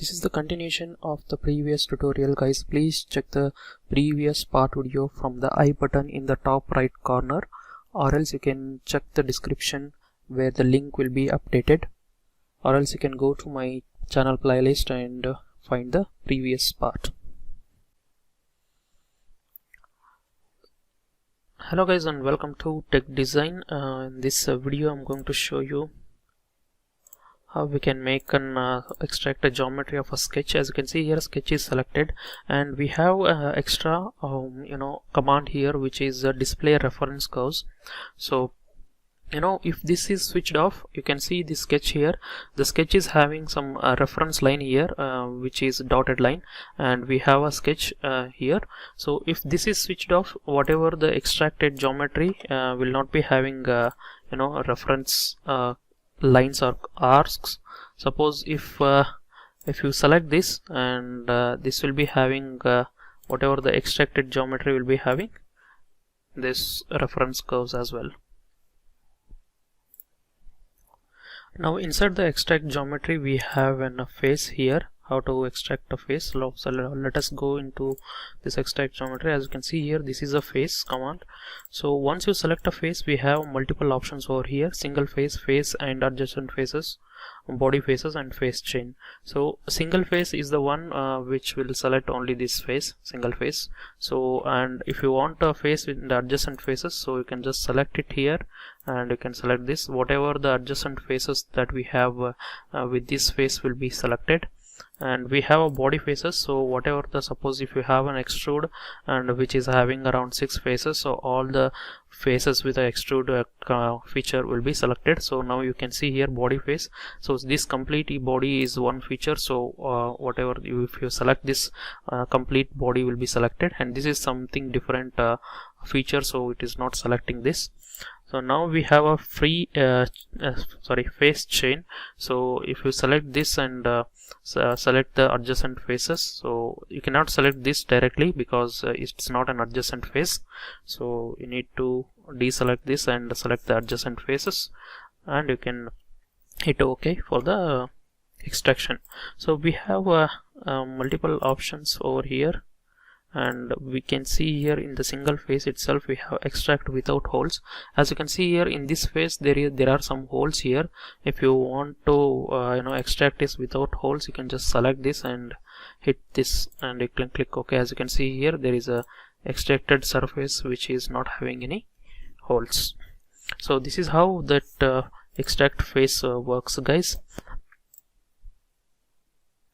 This is the continuation of the previous tutorial, guys. Please check the previous part video from the I button in the top right corner, or else you can check the description where the link will be updated, or else you can go to my channel playlist and find the previous part. Hello guys, and welcome to Tech Design. In this video I'm going to show you how we can make an extract a geometry of a sketch. As you can see here, sketch is selected, and we have extra command here, which is display reference curves. So if this is switched off, you can see the sketch here. The sketch is having some reference line here, which is dotted line, and we have a sketch here. So if this is switched off, whatever the extracted geometry will not be having reference lines or arcs. Suppose if you select this, and this will be having whatever the extracted geometry will be having this reference curves as well. Now inside the extract geometry we have a face here. How to extract a face? So let us go into this extract geometry. As you can see here, this is a face command. So once you select a face, we have multiple options over here: single face, face and adjacent faces, body faces, and face chain. So single face is the one which will select only this face, single face. So, and if you want a face with the adjacent faces, so you can just select it here, and you can select this. Whatever the adjacent faces that we have with this face will be selected. And we have a body faces, so whatever the, suppose if you have an extrude and which is having around 6 faces, so all the faces with the extrude feature will be selected. So now you can see here body face, so this complete body is one feature. So whatever if you select this, complete body will be selected, and this is something different feature, so it is not selecting this. So now we have a free face chain. So if you select this and select the adjacent faces, so you cannot select this directly because it's not an adjacent face. So you need to deselect this and select the adjacent faces, and you can hit OK for the extraction. So we have multiple options over here, and we can see here in the single face itself we have extract without holes. As you can see here in this face, there are some holes here. If you want to extract this without holes, you can just select this and hit this, and you can click OK. As you can see here, there is a extracted surface which is not having any holes. So this is how that extract face works, guys.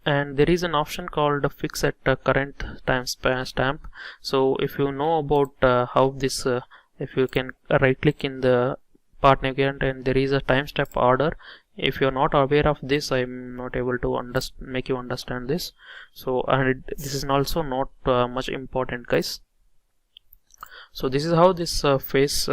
And there is an option called fix at current timestamp. So if you know about how this, if you can right click in the part navigant, and there is a timestamp order. If you are not aware of this, I am not able to make you understand this. So this is also not much important, guys. So this is how this face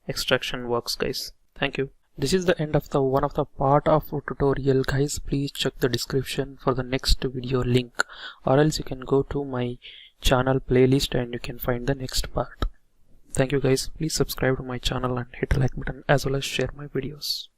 extraction works, guys. Thank you. This is the end of the one of the part of tutorial, guys. Please check the description for the next video link, or else you can go to my channel playlist and you can find the next part. Thank you, guys. Please subscribe to my channel and hit the like button, as well as share my videos.